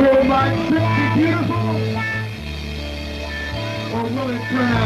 Will my trip be beautiful? Or will it turn out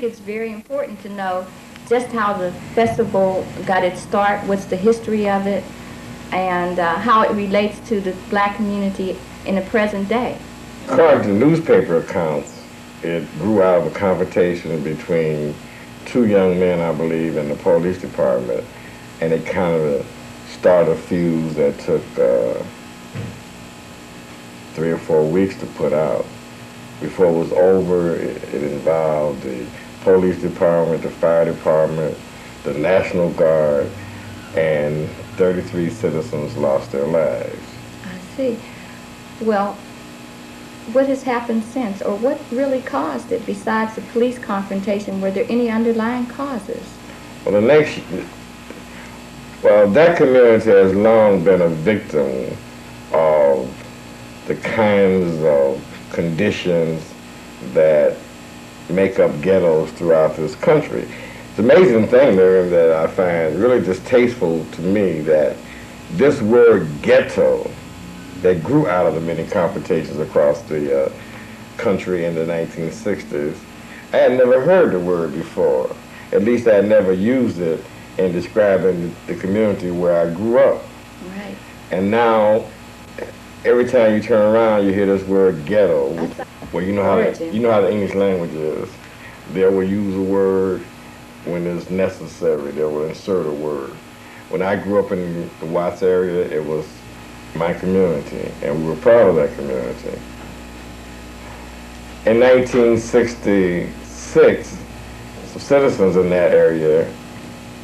It's very important to know just how the festival got its start, what's the history of it, and how it relates to the black community in the present day. According to newspaper accounts, it grew out of a confrontation between two young men, I believe, in the police department, and it kind of started a fuse that took 3 or 4 weeks to put out. Before it was over, it involved the police department, the fire department, the National Guard, and 33 citizens lost their lives. I see. Well, what has happened since, or what really caused it besides the police confrontation? Were there any underlying causes? Well, that community has long been a victim of the kinds of conditions that make up ghettos throughout this country. It's an amazing thing, Miriam, that I find really distasteful to me, that this word ghetto that grew out of the many confrontations across the country in the 1960s, I had never heard the word before. At least I had never used it in describing the community where I grew up. Right. And now, every time you turn around, you hear this word ghetto. Well, you know how the English language is. They will use a word when it's necessary. They will insert a word. When I grew up in the Watts area, it was my community, and we were proud of that community. In 1966, some citizens in that area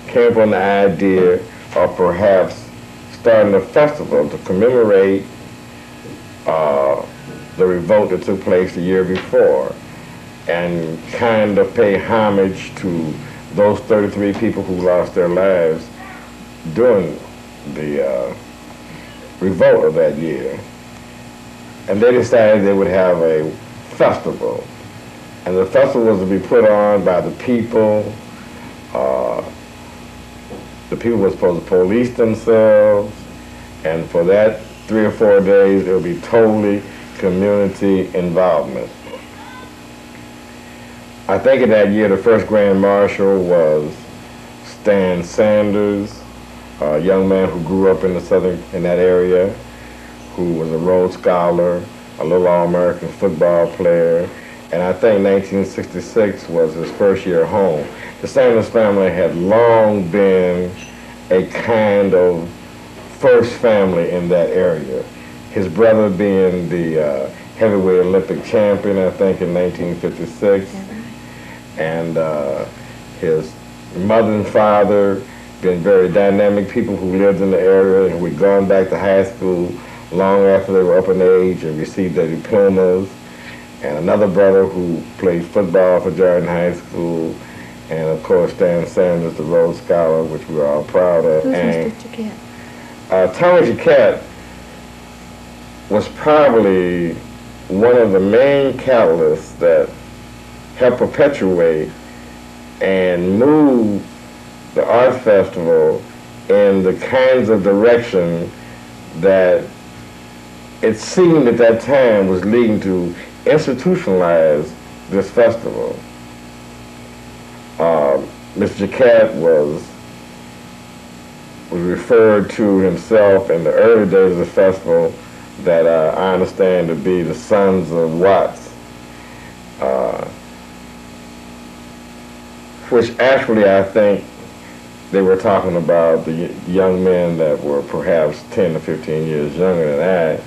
came up on the idea of perhaps starting a festival to commemorate the revolt that took place the year before, and kind of pay homage to those 33 people who lost their lives during the revolt of that year. And they decided they would have a festival. And the festival was to be put on by the people. The people were supposed to police themselves. And for that 3 or 4 days, it would be totally community involvement. I think in that year, the first Grand Marshal was Stan Sanders, a young man who grew up in that area, who was a Rhodes Scholar, a little All-American football player, and I think 1966 was his first year home. The Sanders family had long been a kind of first family in that area. His brother being the heavyweight Olympic champion, I think, in 1956, and his mother and father been very dynamic people who lived in the area and who had gone back to high school long after they were up in age and received their diplomas, and another brother who played football for Jordan High School, and of course Stan Sanders, the Rhodes Scholar, which we are all proud of. Who's and Mr. Jaquette? Thomas Jaquette was probably one of the main catalysts that helped perpetuate and move the art festival in the kinds of direction that it seemed at that time was leading to institutionalize this festival. Mr. Jaquette was referred to himself in the early days of the festival that I understand to be the Sons of Watts, which actually I think they were talking about the young men that were perhaps 10 to 15 years younger than I,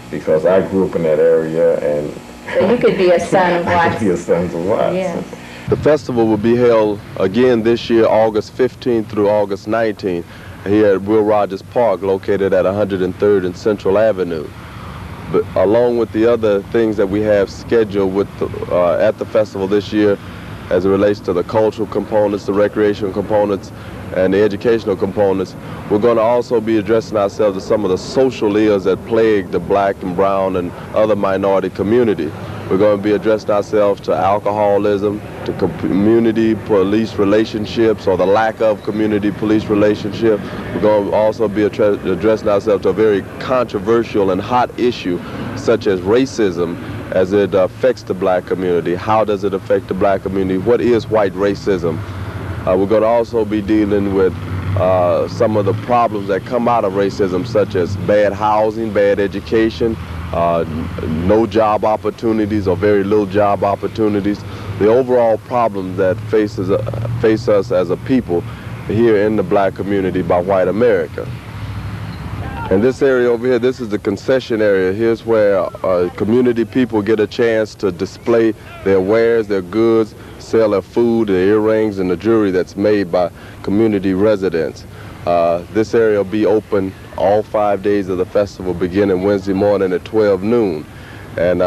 because I grew up in that area, and So you could be a son of I could Watts. be a Sons of Watts. Yeah. The festival will be held again this year, August 15th through August 19th, here at Will Rogers Park, located at 103rd and Central Avenue. But along with the other things that we have scheduled with at the festival this year, as it relates to the cultural components, the recreational components, and the educational components, we're going to also be addressing ourselves to some of the social ills that plague the black and brown and other minority community. We're going to be addressing ourselves to alcoholism, to community police relationships, or the lack of community police relationship. We're going to also be addressing ourselves to a very controversial and hot issue, such as racism, as it affects the black community. How does it affect the black community? What is white racism? We're going to also be dealing with some of the problems that come out of racism, such as bad housing, bad education, no job opportunities or very little job opportunities, the overall problems that face us as a people here in the black community by white America. And this area over here, this is the concession area. Here's where community people get a chance to display their wares, their goods, sell their food, their earrings, and the jewelry that's made by community residents. This area will be open all 5 days of the festival, beginning Wednesday morning at 12 noon. And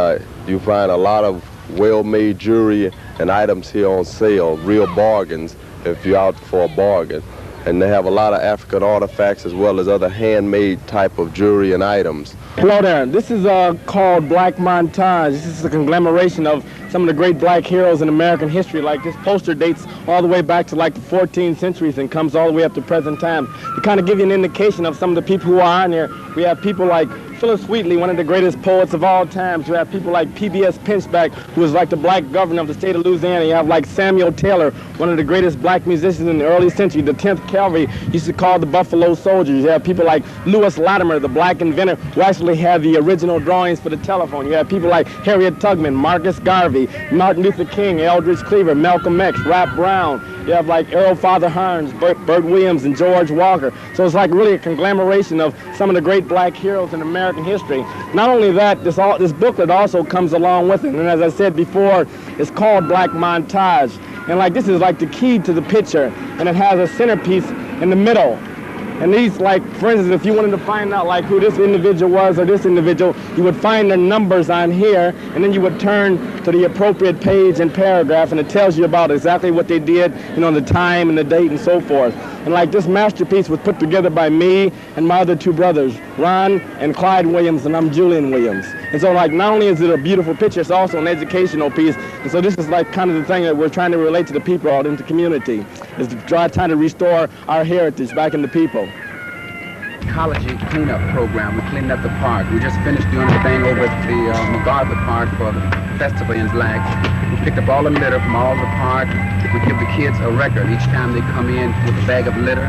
you find a lot of well-made jewelry and items here on sale, real bargains if you're out for a bargain. And they have a lot of African artifacts as well as other handmade type of jewelry and items. Hello there. This is called Black Montage. This is a conglomeration of some of the great black heroes in American history. Like this poster dates all the way back to like the 14th centuries and comes all the way up to present time. To kind of give you an indication of some of the people who are on there, we have people like Phillis Wheatley, one of the greatest poets of all times. You have people like P.B.S. Pinchback, who was like the black governor of the state of Louisiana. You have like Samuel Taylor, one of the greatest black musicians in the early century. The 10th Cavalry used to call the Buffalo Soldiers. You have people like Lewis Latimer, the black inventor, who actually had the original drawings for the telephone. You have people like Harriet Tubman, Marcus Garvey, Martin Luther King, Eldridge Cleaver, Malcolm X, Rap Brown. You have like Earl Father Hearns, Burt Williams, and George Walker. So it's like really a conglomeration of some of the great black heroes in American history. Not only that, this booklet also comes along with it. And as I said before, it's called Black Montage. And like this is like the key to the picture. And it has a centerpiece in the middle. And these, like, for instance, if you wanted to find out like who this individual was or this individual, you would find their numbers on here, and then you would turn to the appropriate page and paragraph, and it tells you about exactly what they did, you know, the time and the date and so forth. And like this masterpiece was put together by me and my other two brothers, Ron and Clyde Williams, and I'm Julian Williams. And so like not only is it a beautiful picture, it's also an educational piece. And so this is like kind of the thing that we're trying to relate to the people out in the community, is to try to restore our heritage back in the people. Ecology cleanup program. We cleaned up the park. We just finished doing a thing over at the MacArthur Park for the festival in Lags. We picked up all the litter from all the park. We give the kids a record each time they come in with a bag of litter.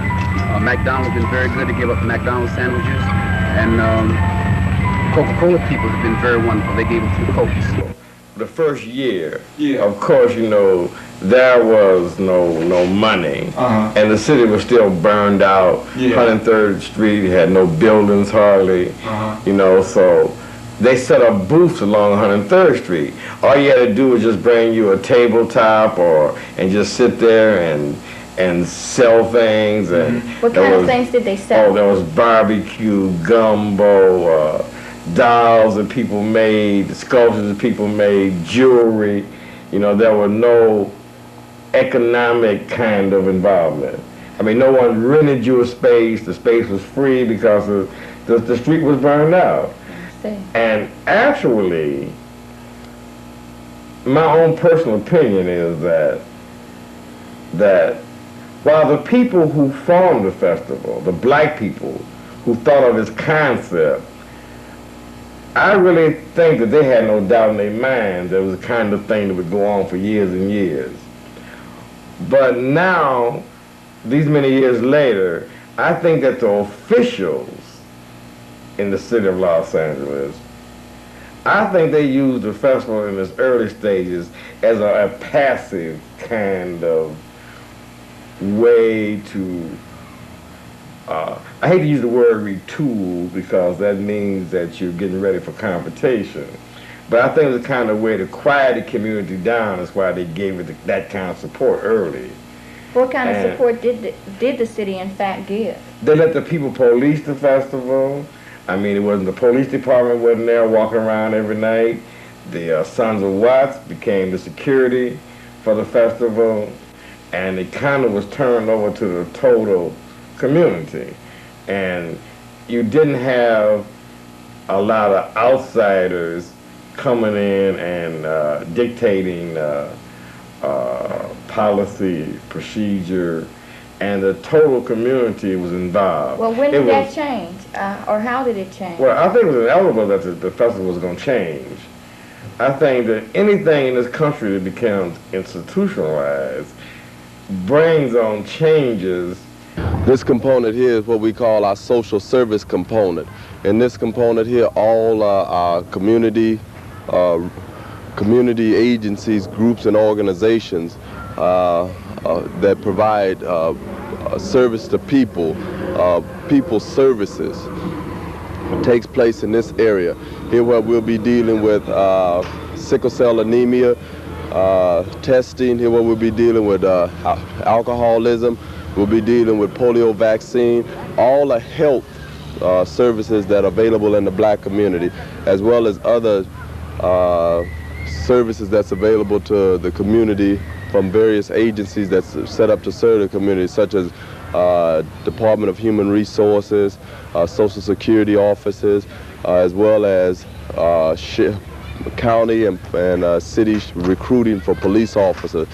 McDonald's been very good to give up McDonald's sandwiches. And Coca-Cola people have been very wonderful. They gave them 2 Cokes. The first year, of course, you know, there was no money, and the city was still burned out. 103rd Street had no buildings hardly, you know, so they set up booths along 103rd Street. All you had to do was just bring you a tabletop and just sit there and sell things. And what kind of things did they sell? Oh, there was barbecue, gumbo, dolls that people made, sculptures that people made, jewelry. You know, there were no economic kind of involvement. I mean, no one rented you a space. The space was free because the street was burned out. And actually, my own personal opinion is that while the people who formed the festival, the black people who thought of this concept, I really think that they had no doubt in their minds that it was the kind of thing that would go on for years and years. But now, these many years later, I think that the officials in the city of Los Angeles, I think they used the festival in its early stages as a passive kind of way to, I hate to use the word retool because that means that you're getting ready for competition. But I think it was a kind of way to quiet the community down. That's why they gave it that kind of support early. What kind of support did the city in fact give? They let the people police the festival. I mean, it wasn't, the police department wasn't there walking around every night. The Sons of Watts became the security for the festival, and it kind of was turned over to the total community. And you didn't have a lot of outsiders coming in and dictating policy, procedure, and the total community was involved. Well, when did that change? Or how did it change? Well, I think it was inevitable that the festival was going to change. I think that anything in this country that becomes institutionalized brings on changes. This component here is what we call our social service component. In this component here, all our community agencies, groups, and organizations that provide service to people, people services, takes place in this area. Here where we'll be dealing with sickle cell anemia testing. Here where we'll be dealing with alcoholism. We'll be dealing with polio vaccine, all the health services that are available in the black community, as well as other services that's available to the community from various agencies that's set up to serve the community, such as Department of Human Resources, Social Security offices, as well as county and city recruiting for police officers.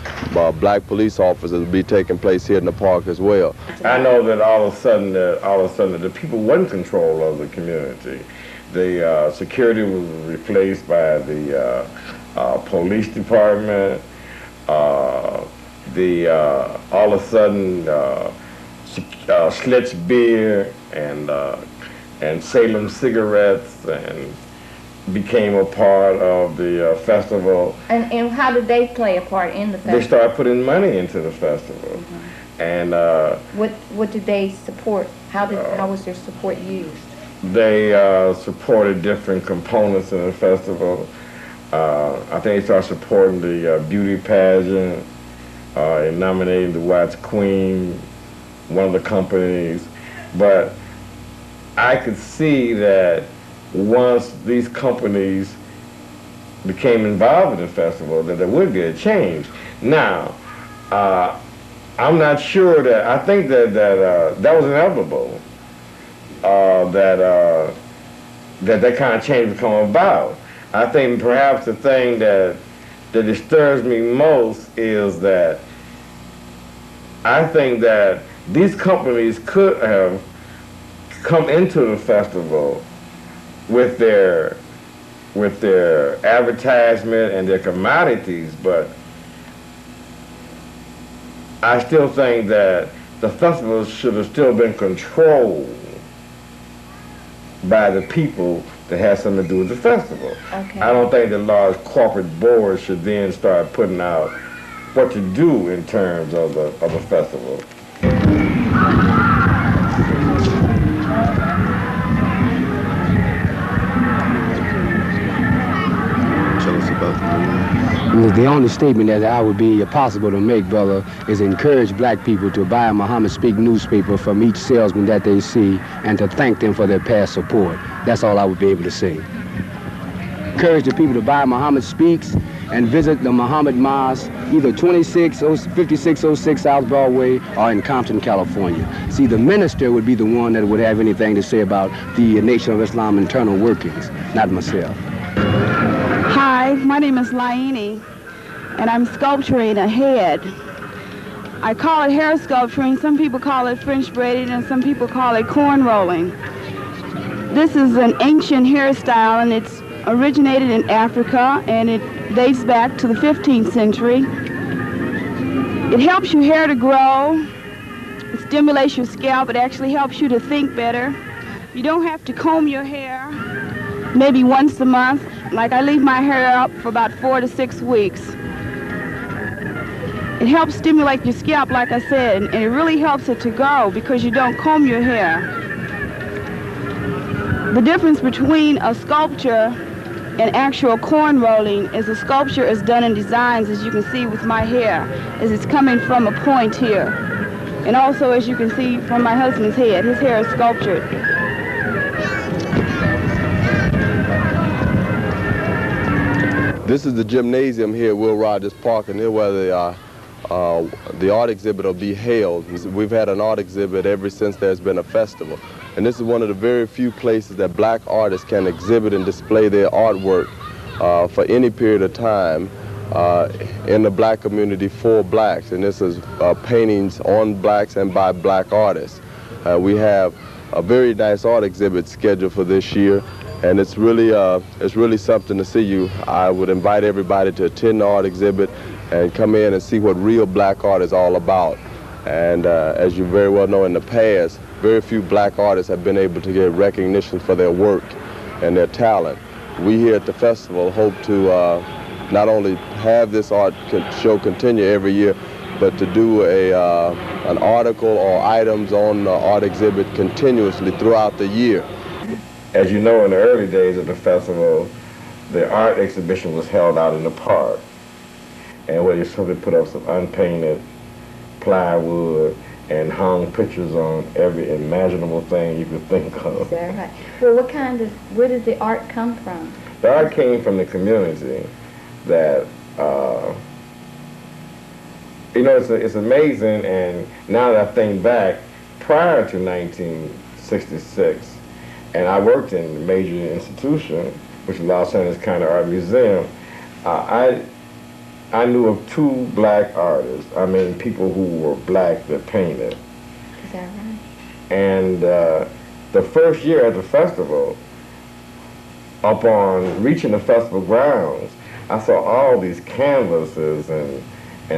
Black police officers will be taking place here in the park as well. I know that all of a sudden the people wasn't control of the community. The security was replaced by the police department. All of a sudden, Schlitz beer and Salem cigarettes and became a part of the festival. And how did they play a part in the festival? They started putting money into the festival. Mm-hmm. And what did they support? How was their support used? They supported different components in the festival. I think they started supporting the beauty pageant and nominating the Watts Queen, one of the companies. But I could see that once these companies became involved in the festival, that there would be a change. Now, I'm not sure that, I think that that was inevitable, that kind of change would come about. I think perhaps the thing that disturbs me most is that I think that these companies could have come into the festival with their advertisement and their commodities, but I still think that the festival should have still been controlled by the people that had something to do with the festival. Okay. I don't think the large corporate boards should then start putting out what to do in terms of the festival. Tell us about the The only statement that I would be possible to make, brother, is encourage black people to buy a Muhammad Speak newspaper from each salesman that they see and to thank them for their past support. That's all I would be able to say. Encourage the people to buy Muhammad Speaks and visit the Muhammad Mosque, either 5606 South Broadway or in Compton, California. See, the minister would be the one that would have anything to say about the Nation of Islam internal workings, not myself. Hi, my name is Laini, and I'm sculpturing a head. I call it hair sculpturing. Some people call it French braiding, and some people call it corn rolling. This is an ancient hairstyle, and it's originated in Africa, and it dates back to the 15th century. It helps your hair to grow. It stimulates your scalp. It actually helps you to think better. You don't have to comb your hair maybe once a month. Like, I leave my hair up for about 4 to 6 weeks. It helps stimulate your scalp, like I said, and it really helps it to grow because you don't comb your hair. The difference between a sculpture and actual corn rolling is a sculpture is done in designs, as you can see with my hair, as it's coming from a point here. And also, as you can see from my husband's head, his hair is sculptured. This is the gymnasium here at Will Rogers Park, and here where the art exhibit will be held. We've had an art exhibit ever since there's been a festival. And this is one of the very few places that black artists can exhibit and display their artwork for any period of time in the black community for blacks. And this is paintings on blacks and by black artists. We have a very nice art exhibit scheduled for this year, and it's really something to see. I would invite everybody to attend the art exhibit and come in and see what real black art is all about. And as you very well know, in the past, very few black artists have been able to get recognition for their work and their talent. We here at the festival hope to not only have this art show continue every year, but to do an article or items on the art exhibit continuously throughout the year. As you know, in the early days of the festival, the art exhibition was held out in the park, and where you simply put up some unpainted plywood and hung pictures on every imaginable thing you could think of. Is that right? Well, where did the art come from? The art came from the community. That you know, it's amazing. And now that I think back, prior to 1966, and I worked in a major institution, which is Los Angeles County Art Museum. I knew of 2 black artists. I mean, people who were black that painted. Is that right? And the first year at the festival, upon reaching the festival grounds, I saw all these canvases and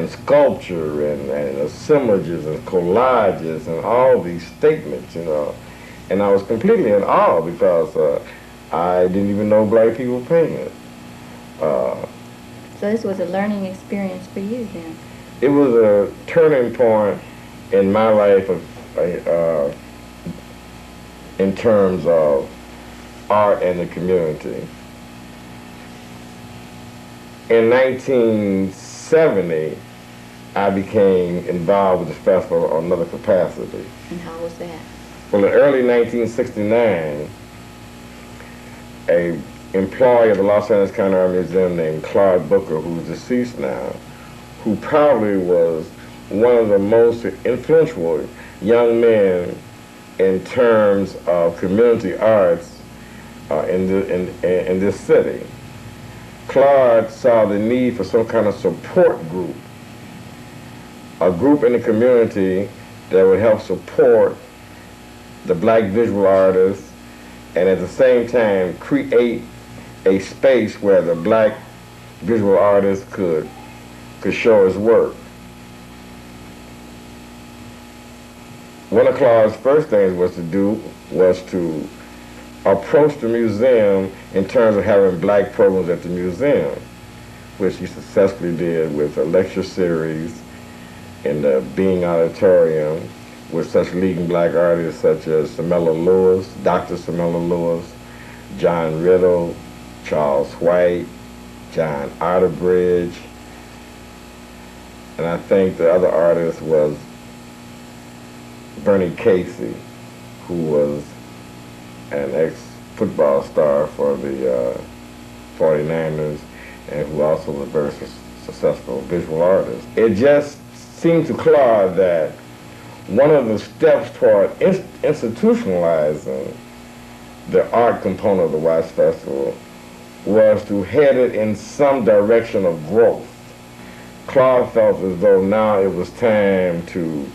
sculpture and assemblages and collages and all these statements, you know. And I was completely in awe because I didn't even know black people painted. So this was a learning experience for you then? It was a turning point in my life in terms of art and the community. In 1970, I became involved with the festival on another capacity. And how was that? Well, in early 1969, a employee of the Los Angeles County Art Museum named Claude Booker, who's deceased now, who probably was one of the most influential young men in terms of community arts in this city. Claude saw the need for some kind of support group, a group in the community that would help support the black visual artists and at the same time create a space where the black visual artist could show his work. One of Claude's first things was to approach the museum in terms of having black programs at the museum, which he successfully did with a lecture series in the Being Auditorium with such leading black artists such as Samela Lewis, Dr. Samela Lewis, John Riddle, Charles White, John Otterbridge, and I think the other artist was Bernie Casey, who was an ex-football star for the 49ers and who also was a very successful visual artist. It just seemed to Claude that one of the steps toward institutionalizing the art component of the Watts Festival was to head it in some direction of growth. Claude felt as though now it was time to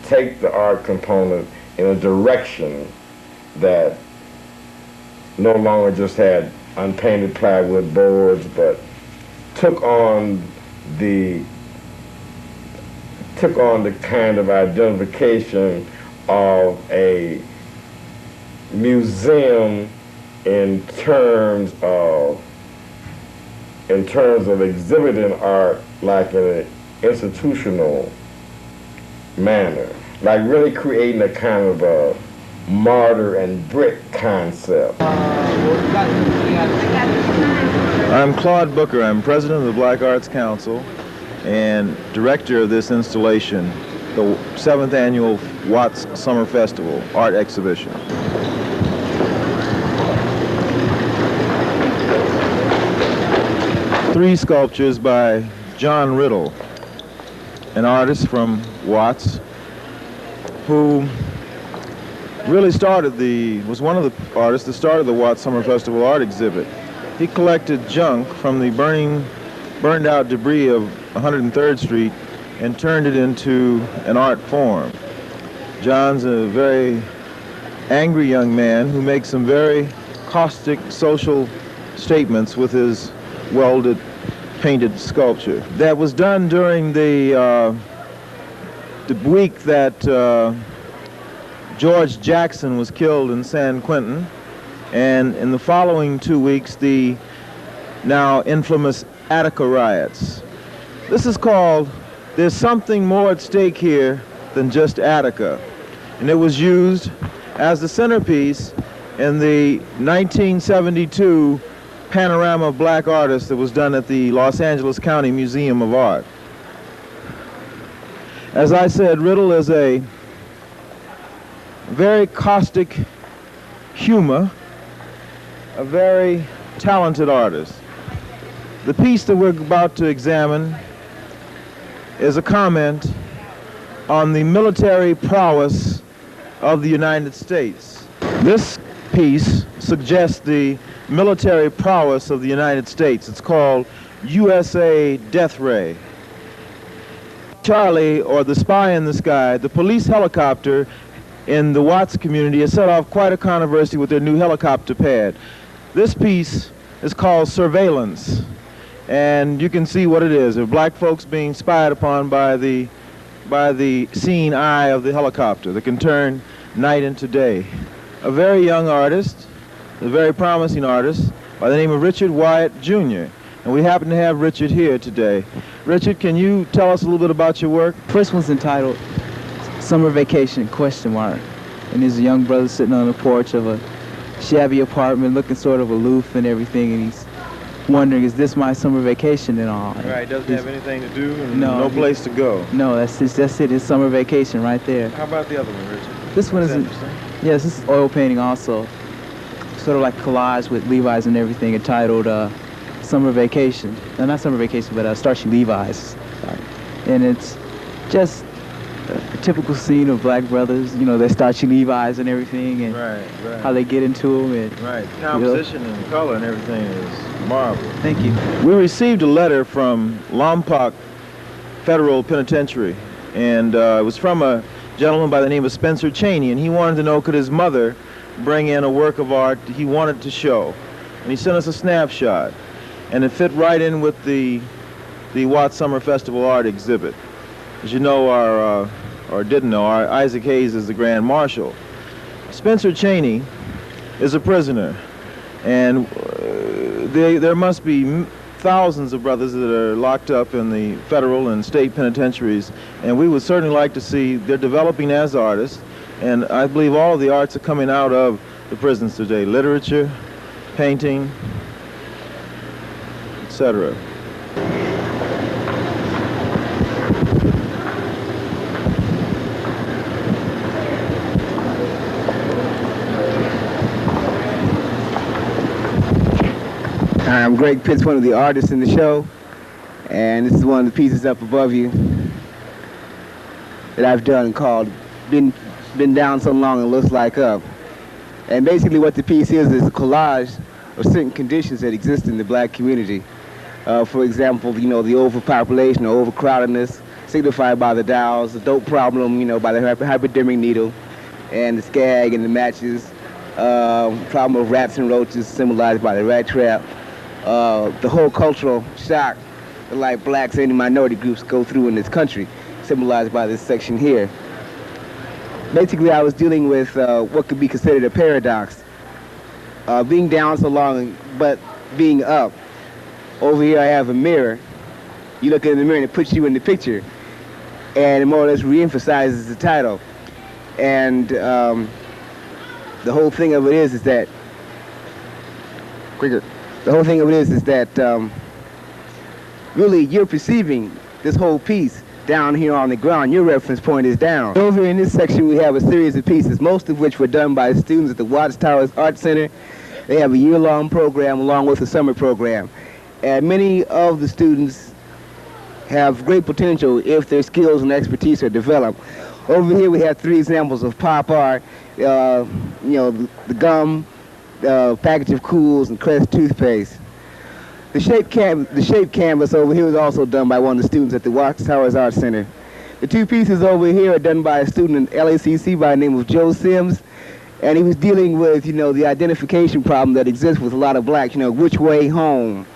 take the art component in a direction that no longer just had unpainted plywood boards, but took on the kind of identification of a museum in terms of exhibiting art like in an institutional manner, like really creating a kind of a mortar and brick concept. I'm Claude Booker. I'm president of the Black Arts Council and director of this installation, the 7th Annual Watts Summer Festival Art Exhibition. Three sculptures by John Riddle, an artist from Watts, who really was one of the artists that started the Watts Summer Festival art exhibit. He collected junk from the burned out debris of 103rd Street and turned it into an art form. John's a very angry young man who makes some very caustic social statements with his welded, painted sculpture. That was done during the week that George Jackson was killed in San Quentin, and in the following 2 weeks, the now infamous Attica riots. This is called There's Something More at Stake Here Than Just Attica, and it was used as the centerpiece in the 1972 panorama of black artists that was done at the Los Angeles County Museum of Art. As I said, Riddle is a very caustic humor, a very talented artist. The piece that we're about to examine is a comment on the military prowess of the United States. This piece suggests the military prowess of the United States. It's called USA Death Ray. Charlie, or the Spy in the Sky, the police helicopter in the Watts community has set off quite a controversy with their new helicopter pad. This piece is called Surveillance, and you can see what it is. There are black folks being spied upon by the seeing eye of the helicopter that can turn night into day. A very young artist, a very promising artist by the name of Richard Wyatt Jr., and we happen to have Richard here today. Richard, can you tell us a little bit about your work? First one's entitled Summer Vacation, ? And there's a young brother sitting on the porch of a shabby apartment looking sort of aloof and everything, and he's wondering, is this my summer vacation and all? Right, doesn't have anything to do and no place to go. No, that's it, his summer vacation right there. How about the other one, Richard? This one is isn't. Yes, this is oil painting also. Sort of like collage with Levi's and everything, entitled Summer Vacation. No, not Summer Vacation, but Starchy Levi's. And it's just a typical scene of black brothers, you know, their starchy Levi's and everything, and Right. how they get into them. And, Right. Composition and color and everything is marvelous. Thank you. We received a letter from Lompoc Federal Penitentiary, and it was from a gentleman by the name of Spencer Cheney, and he wanted to know could his mother bring in a work of art he wanted to show. And he sent us a snapshot, and it fit right in with the Watts Summer Festival art exhibit. As you know, or didn't know, our Isaac Hayes is the Grand Marshal. Spencer Cheney is a prisoner, and there must be thousands of brothers that are locked up in the federal and state penitentiaries, and we would certainly like to see they're developing as artists, and I believe all of the arts are coming out of the prisons today: literature, painting, etc. I'm Greg Pitts, one of the artists in the show, and this is one of the pieces up above you that I've done called Been Down So Long It Looks Like Up. And basically what the piece is a collage of certain conditions that exist in the black community. For example, you know, the overpopulation or overcrowdedness signified by the dowels, the dope problem, you know, by the hypodermic needle, and the skag and the matches, problem of rats and roaches symbolized by the rat trap. The whole cultural shock that like blacks and any minority groups go through in this country, symbolized by this section here. Basically, I was dealing with what could be considered a paradox. Being down so long, but being up. Over here I have a mirror. You look in the mirror and it puts you in the picture. And it more or less re-emphasizes the title. And the whole thing of it is that, quicker. The whole thing of it is that really you're perceiving this whole piece down here on the ground. Your reference point is down. Over in this section we have a series of pieces, most of which were done by students at the Watts Towers Art Center. They have a year-long program along with a summer program. And many of the students have great potential if their skills and expertise are developed. Over here we have 3 examples of pop art, you know, the gum, package of Cools and Crest toothpaste. The shape canvas over here was also done by one of the students at the Watts Towers Art Center. The 2 pieces over here are done by a student in LACC by the name of Joe Sims, and he was dealing with, you know, the identification problem that exists with a lot of blacks, you know, which way home,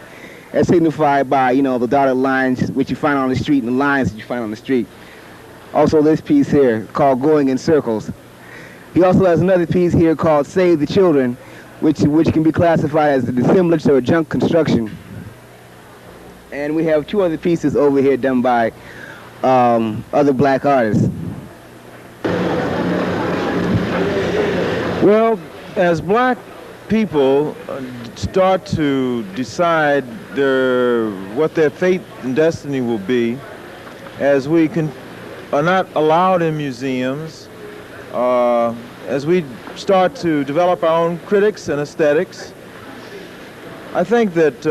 as signified by, you know, the dotted lines which you find on the street and the lines that you find on the street. Also this piece here called Going in Circles. He also has another piece here called Save the Children, which can be classified as a dissemblance or a junk construction. And we have 2 other pieces over here done by other black artists. Well, as black people start to decide what their fate and destiny will be, as we are not allowed in museums, as we start to develop our own critics and aesthetics, I think that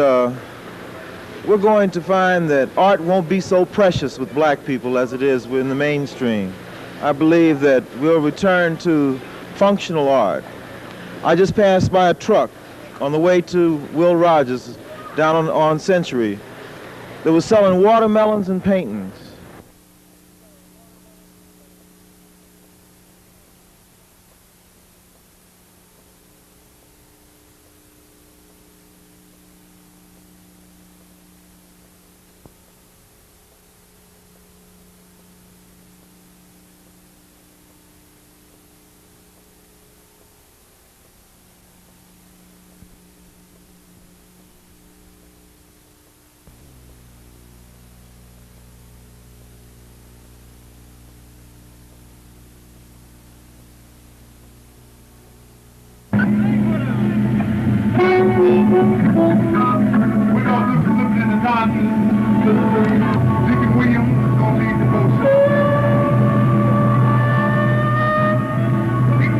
we're going to find that art won't be so precious with black people as it is in the mainstream. I believe that we'll return to functional art. I just passed by a truck on the way to Will Rogers down on Century that was selling watermelons and paintings.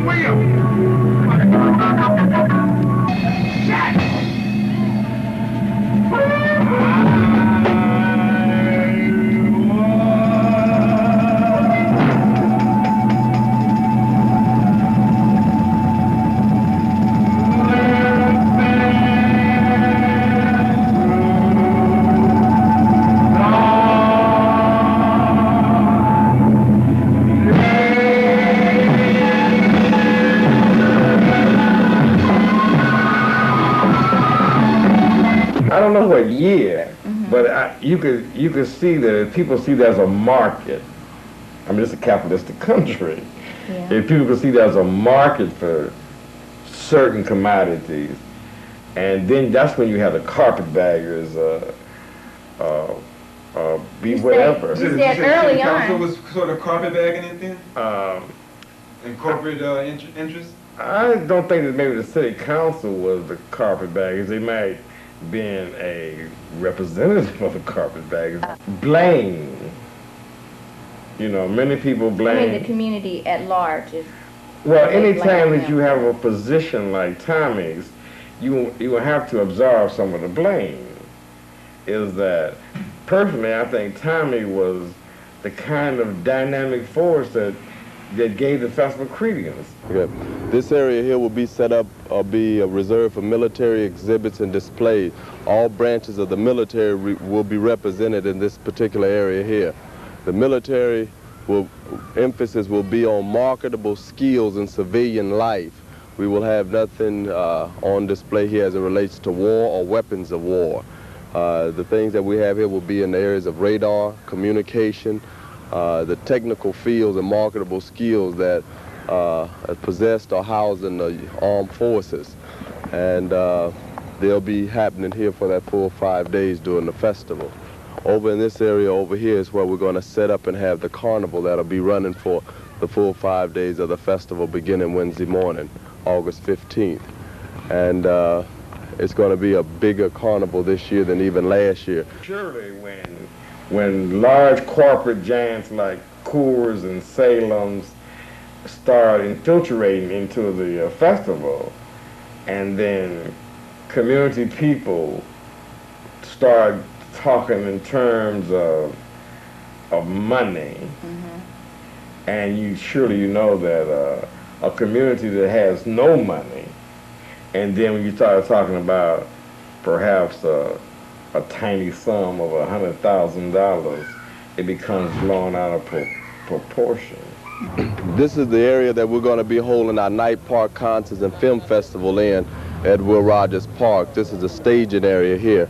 Williams. you could see that people see that as a market. I mean, it's a capitalistic country. Yeah. If people could see that as a market for certain commodities, and then that's when you have the carpetbaggers, be whatever. You said early on. Council was sort of carpetbagging it then? And corporate interests? I don't think that maybe the city council was the carpetbaggers. They might have been a representative of the carpetbaggers. Blame. You know, many people blame. I mean, the community at large is. Well, they anytime blame that you have a position like Tommy's, you will have to absorb some of the blame. Is that, personally, I think Tommy was the kind of dynamic force that gave the festival credence. Okay. This area here will be set up, be reserved for military exhibits and displays. All branches of the military will be represented in this particular area here. The military emphasis will be on marketable skills in civilian life. We will have nothing on display here as it relates to war or weapons of war. The things that we have here will be in the areas of radar, communication, the technical fields and marketable skills that are possessed or housed in the armed forces. And they'll be happening here for that full 5 days during the festival. Over in this area over here is where we're going to set up and have the carnival that'll be running for the full 5 days of the festival beginning Wednesday morning, August 15th. And it's going to be a bigger carnival this year than even last year. Surely when large corporate giants like Coors and Salem's start infiltrating into the festival, and then community people start talking in terms of money, and surely you know that a community that has no money, and then when you start talking about perhaps a tiny sum of $100,000, it becomes blown out of proportion. This is the area that we're going to be holding our night park concerts and film festival in at Will Rogers Park. This is the staging area here.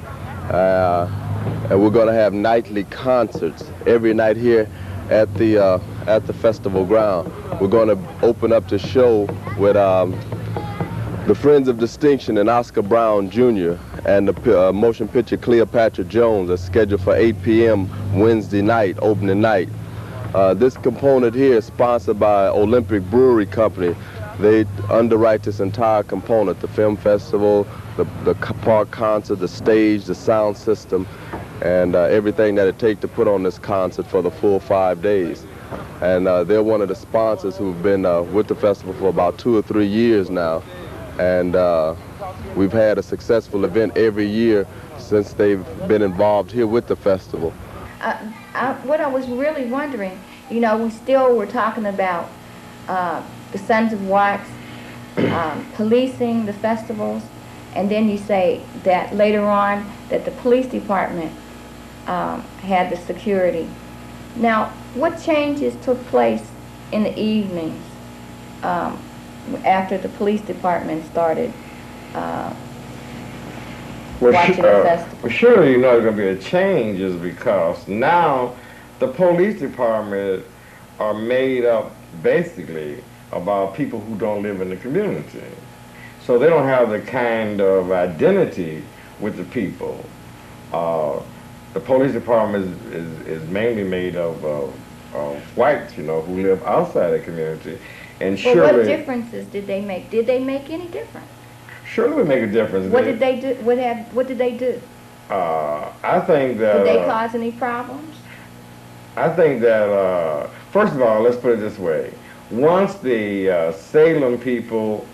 And we're going to have nightly concerts every night here at the festival ground. We're going to open up the show with the Friends of Distinction and Oscar Brown Jr. and the motion picture Cleopatra Jones are scheduled for 8 p.m. Wednesday night, opening night. This component here is sponsored by Olympic Brewery Company. They underwrite this entire component, the film festival, the park concert, the stage, the sound system, and everything that it takes to put on this concert for the full 5 days. And they're one of the sponsors who've been with the festival for about 2 or 3 years now. And we've had a successful event every year since they've been involved here with the festival. What I was really wondering, you know, we still were talking about the Sons of Watts policing the festivals, and then you say that later on that the police department had the security. Now, what changes took place in the evenings after the police department started watching the festival? Well, surely you know there's going to be a change, is because now the police department are made up basically about people who don't live in the community. So they don't have the kind of identity with the people. The police department is mainly made of whites, you know, who live outside the community. And well, surely, what differences did they make? Did they make any difference? Surely would make a difference. What did they do? What did they do? I think that... Did they cause any problems? I think that, first of all, let's put it this way. Once the Salem people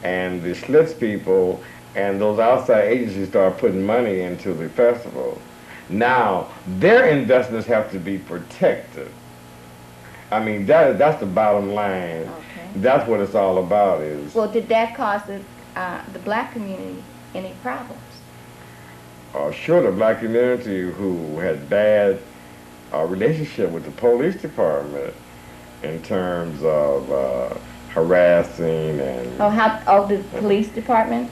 and the Schlitz people and those outside agencies start putting money into the festival, now their investments have to be protected. I mean, that's the bottom line. Okay. That's what it's all about. Is well, did that cause the black community any problems? Sure, the black community who had bad relationship with the police department in terms of harassing and... Oh, the police department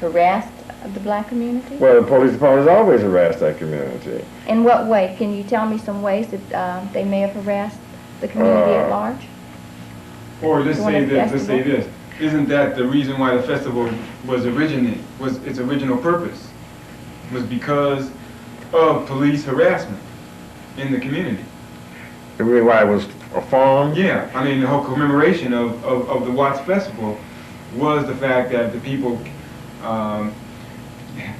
harassed of the black community? Well, the police department has always harassed that community. In what way? Can you tell me some ways that they may have harassed the community at large? Or let's During say the this. Let's say festival? this. Isn't that the reason why the festival was its original purpose was because of police harassment in the community? You mean why it was a farm? Yeah, I mean the whole commemoration of the Watts Festival was the fact that the people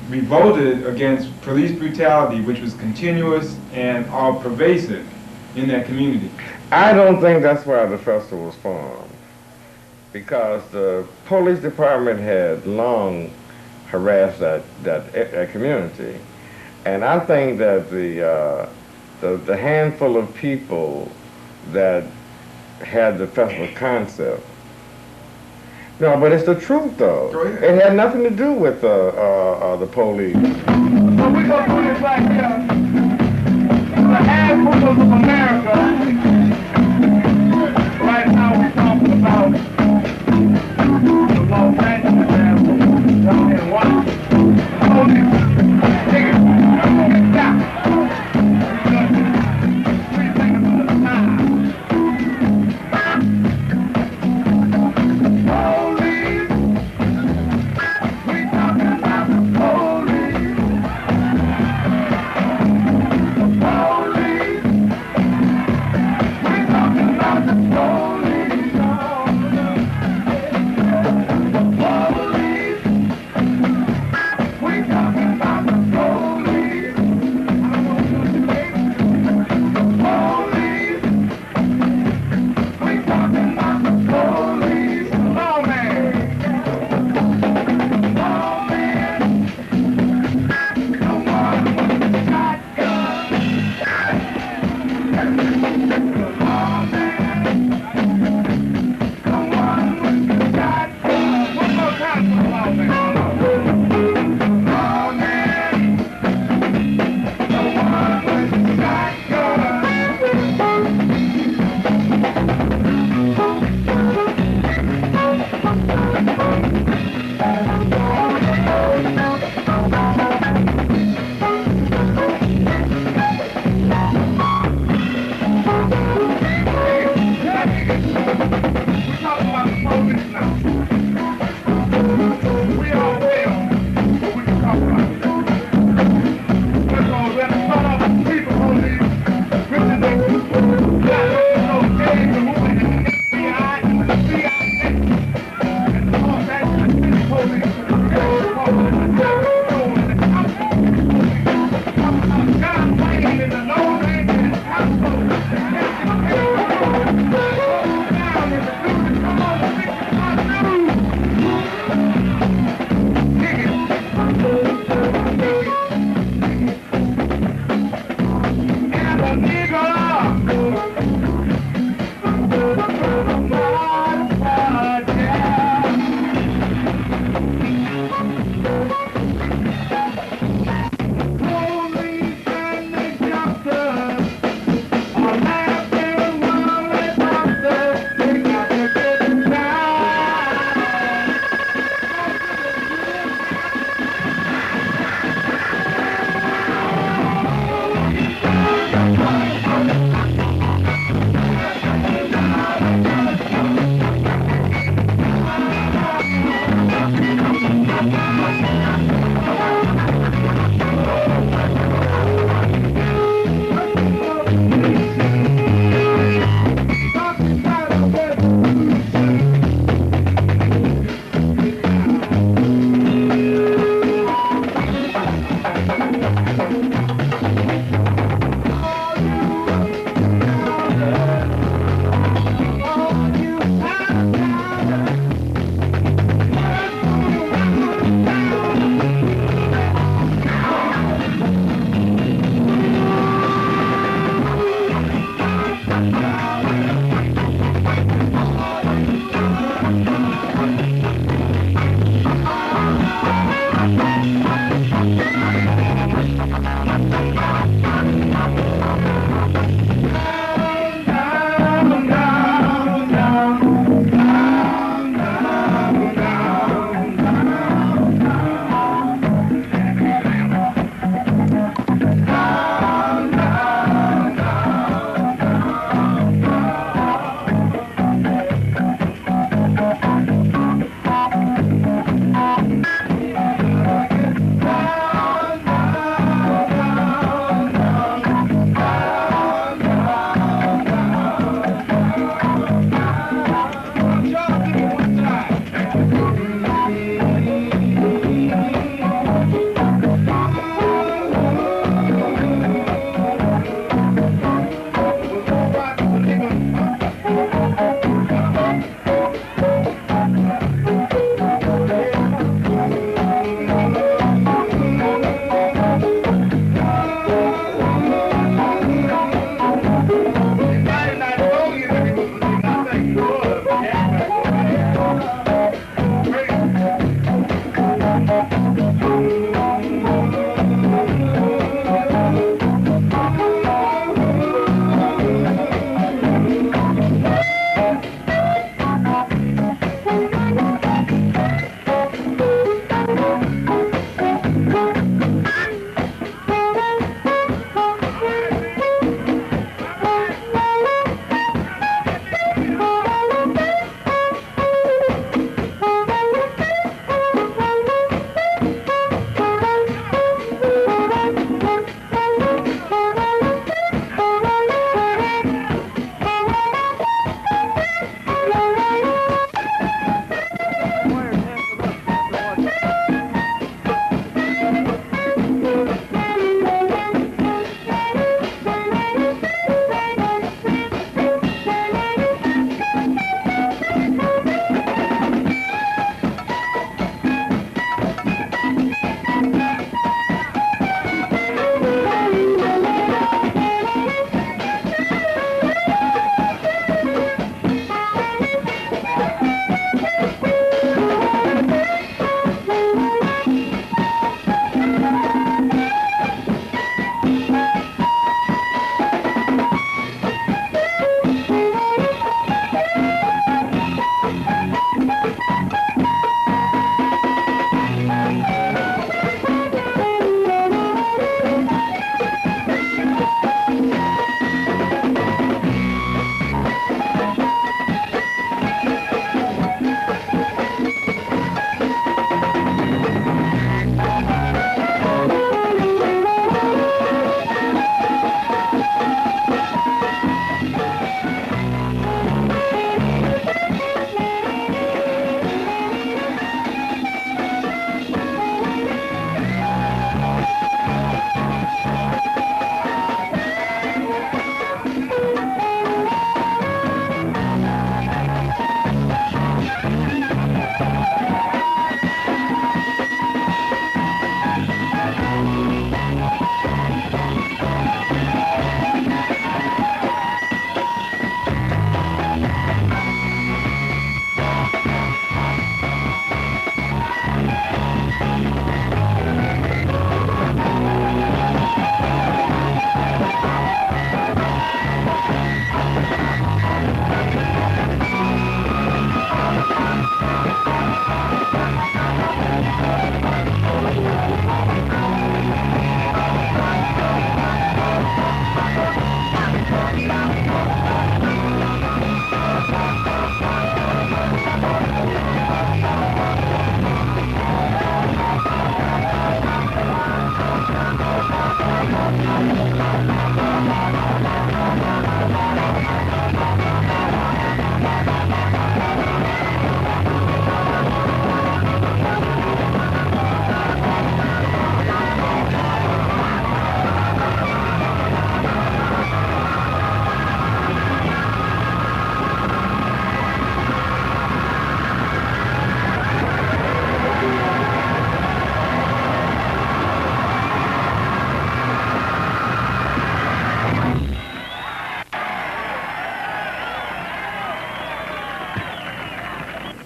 revolted against police brutality, which was continuous and all pervasive in that community. I don't think that's why the festival was formed, because the police department had long harassed that community, and I think that the handful of people that had the festival concept. No, but it's the truth, though. Go ahead. It had nothing to do with the police. So we're going to put it like here. The handful of America. Right now we're talking about the Los Angeles handful and Washington. Hold it. Take it. Stop. Because 3 seconds at a time. Police. We talking about the police. The police.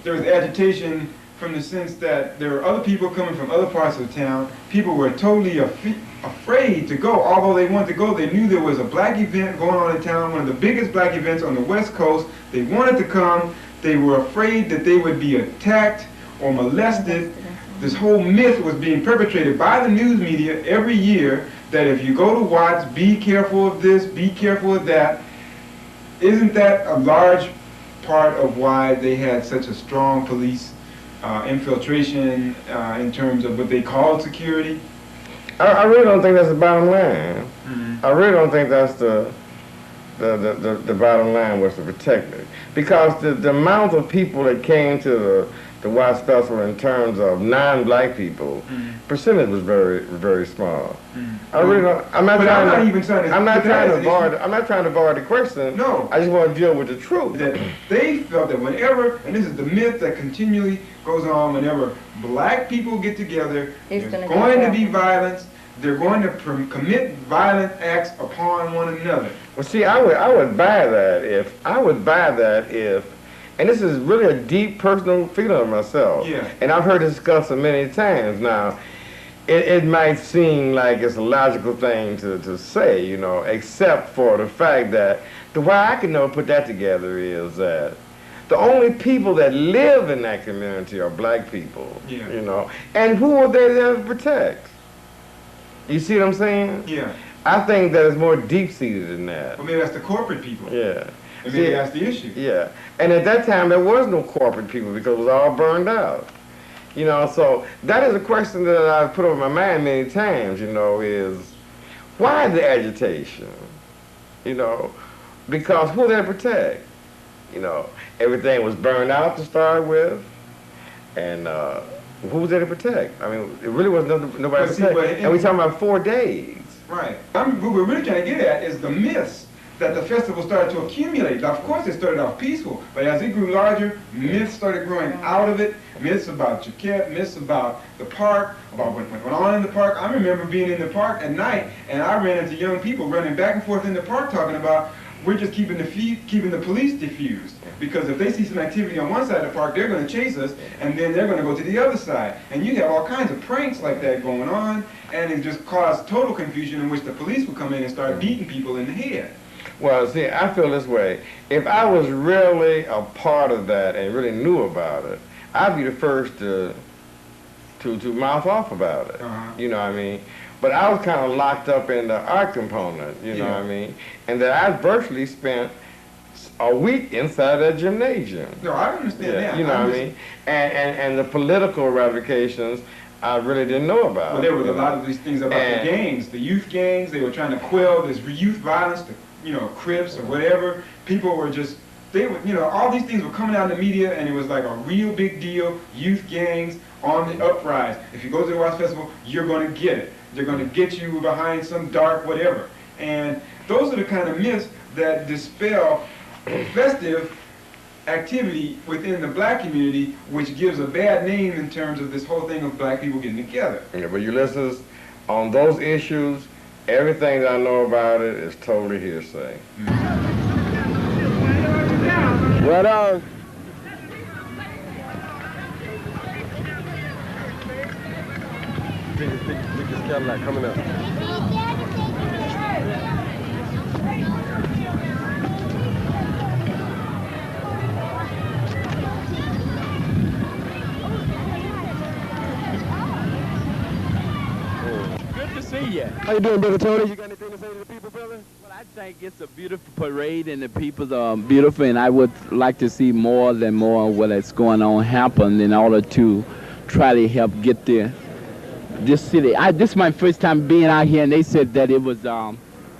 There was agitation from the sense that there were other people coming from other parts of town. People were totally afraid to go, although they wanted to go. They knew there was a black event going on in town, one of the biggest black events on the West Coast. They wanted to come. They were afraid that they would be attacked or molested. This whole myth was being perpetrated by the news media every year that if you go to Watts, be careful of this, be careful of that. Isn't that a large part of why they had such a strong police infiltration in terms of what they called security? I really don't think that's the bottom line. Mm-hmm. I really don't think that's the bottom line was to protect it. Because the amount of people that came to the Watts Festival in terms of non-black people, percentage was very, very small. I really don't. I'm not trying to avoid the question. No. I just want to deal with the truth. That they felt that whenever, and this is the myth that continually goes on, whenever black people get together, there's going to be violence. They're going to commit violent acts upon one another. Well, see, I would buy that if, and this is really a deep personal feeling of myself. Yeah. And I've heard it discussed many times now. It might seem like it's a logical thing to say, you know, except for the fact that the way I can never put that together is that the only people that live in that community are black people, you know, and who are they there to protect? You see what I'm saying? Yeah. I think that it's more deep-seated than that. Well, maybe that's the corporate people. Yeah. And maybe that's the issue. Yeah. And at that time, there was no corporate people because it was all burned out. You know, so that is a question that I've put on my mind many times, you know, is why the agitation? You know, because who they protect? You know, everything was burned out to start with, and who was there to protect? I mean, it really was nobody to protect. And we're talking about 4 days. Right. What we're really trying to get at is the myths that the festival started to accumulate. Now, of course, it started off peaceful, but as it grew larger, myths started growing out of it. Myths about Jaquette, myths about the park, about what went on in the park. I remember being in the park at night, and I ran into young people running back and forth in the park talking about, we're just keeping the police diffused. Because if they see some activity on one side of the park, they're going to chase us, and then they're going to go to the other side. And you have all kinds of pranks like that going on, and it just caused total confusion in which the police would come in and start beating people in the head. Well, see, I feel this way. If I was really a part of that and really knew about it, I'd be the first to mouth off about it. You know what I mean? But I was kind of locked up in the art component, you know what I mean? And that I virtually spent a week inside that gymnasium. No, I understand that. You know what I mean? And the political ramifications, I really didn't know about. Well, there was a lot of these things about the gangs, the youth gangs. They were trying to quell this youth violence, the Crips or whatever. People were just, they were, all these things were coming out in the media, and it was like a real big deal. Youth gangs on the uprise. If you go to the Watts Festival, you're going to get it. They're going to get you behind some dark whatever. And those are the kind of myths that dispel festive activity within the black community, which gives a bad name in terms of this whole thing of black people getting together. Yeah, but you listeners, on those issues, everything that I know about it is totally hearsay. Right on. Look this Cadillac coming up. Yeah. How you doing, Brother Tony? You got anything to say to the people, brother? Well, I think it's a beautiful parade, and the people are beautiful, and I would like to see more than more of what is going on happen in order to try to help get this city. This is my first time being out here, and they said that it was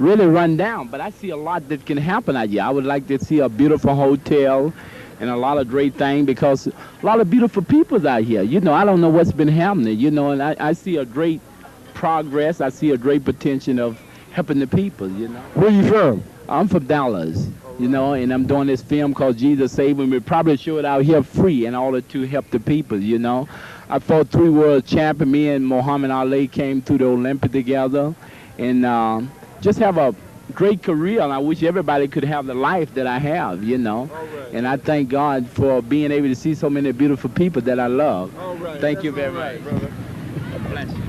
really run down, but I see a lot that can happen out here. I would like to see a beautiful hotel and a lot of great things, because a lot of beautiful people out here. You know, I don't know what's been happening, you know, and I see a great progress. I see a great potential of helping the people, you know. Where you from? I'm from Dallas, you know, and I'm doing this film called Jesus Save Me. We probably show it out here free in order to help the people, you know. I fought 3 world champions. Me and Muhammad Ali came to the Olympic together, and just have a great career, and I wish everybody could have the life that I have, you know. Right. And I thank God for being able to see so many beautiful people that I love. Right. Thank you very much. Brother. Bless you.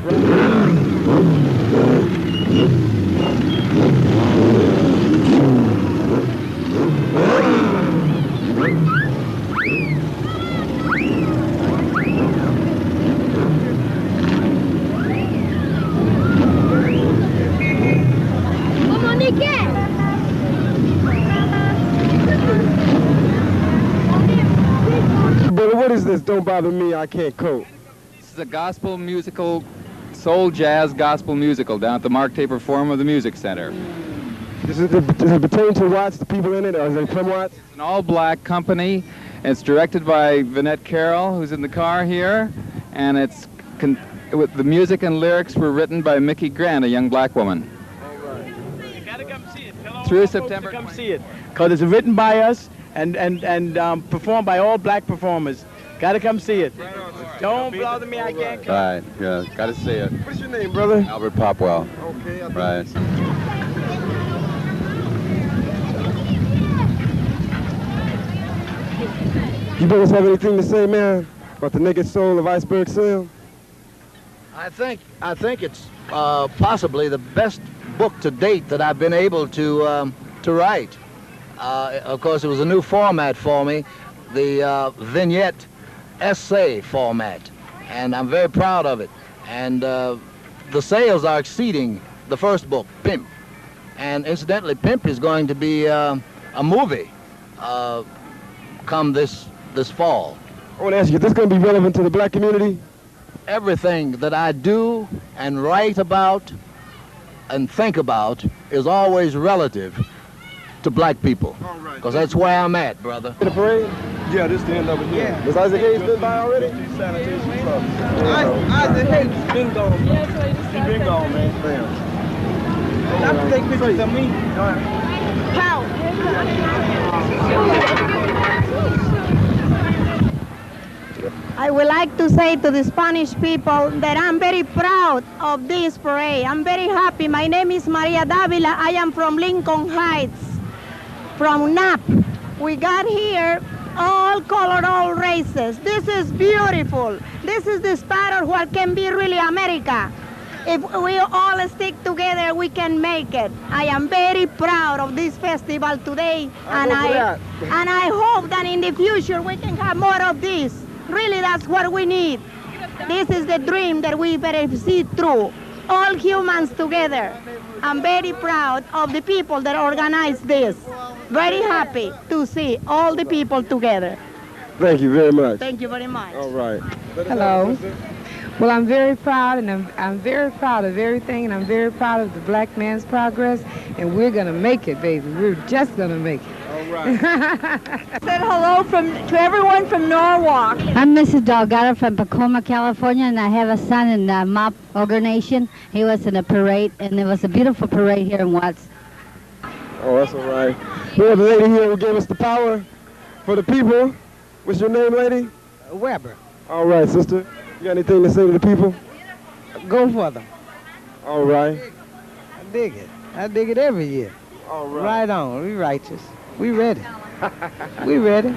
Brother, what is this? Don't Bother Me, I Can't Cope. This is a gospel musical, soul jazz gospel musical down at the Mark Taper Forum of the Music Center. Does it pertain to Watts, the people in it, or is it from Watts? It's an all-black company, and it's directed by Vinette Carroll, who's in the car here, and it's with the music and lyrics were written by Mickey Grant, a young black woman. You gotta come see it. Tell all Through our September folks to come see it, because it's written by us and performed by all black performers. Gotta come see it. Don't Bother Me, I Can't Cope. Right, yeah, gotta see it. What's your name, brother? Albert Popwell. Okay, Right. You brothers have anything to say, man, about the Naked Soul of Iceberg Sale? I think it's possibly the best book to date that I've been able to write. Of course, it was a new format for me, the vignette essay format, and I'm very proud of it. And the sales are exceeding the first book, Pimp. And incidentally, Pimp is going to be a movie come this fall. I want to ask you, is this going to be relevant to the black community? Everything that I do and write about and think about is always relative to black people. Because that's where I'm at, brother. The parade? Yeah, this is the end of it here. Yeah. Has Isaac Hayes been by already? Isaac Hayes been gone. He's been gone, man. I have to take pictures of me. How? I would like to say to the Spanish people that I'm very proud of this parade. I'm very happy. My name is Maria Davila. I am from Lincoln Heights, from NAP. We got here all color, all races. This is beautiful. This is the start of what can be really America. If we all stick together, we can make it. I am very proud of this festival today, and I hope that in the future we can have more of this. Really, that's what we need. This is the dream that we better see through. All humans together. I'm very proud of the people that organized this. Very happy to see all the people together. Thank you very much. Thank you very much. All right. Hello. Well, I'm very proud, and I'm very proud of everything, and I'm very proud of the black man's progress, and we're going to make it, baby. We're just going to make it. All right. Said hello to everyone from Norwalk. I'm Mrs. Delgado from Tacoma, California, and I have a son in the MOP organization. He was in a parade, and it was a beautiful parade here in Watts. Oh, that's all right. We have a lady here who gave us the power for the people. What's your name, lady? Weber. All right, sister. You got anything to say to the people? Go for them. All right. I dig it. I dig it every year. All right. Right on. We righteous. We ready. We ready.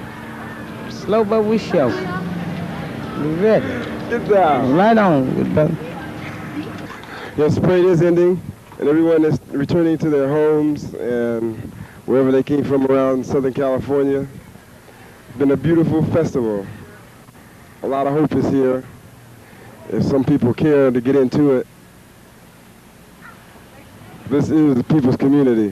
Slow, but we show. We ready. Get down. Right on, good brother. Yes, the parade is ending, and everyone is returning to their homes and wherever they came from around Southern California. It's been a beautiful festival. A lot of hope is here. If some people care to get into it, This is the people's community.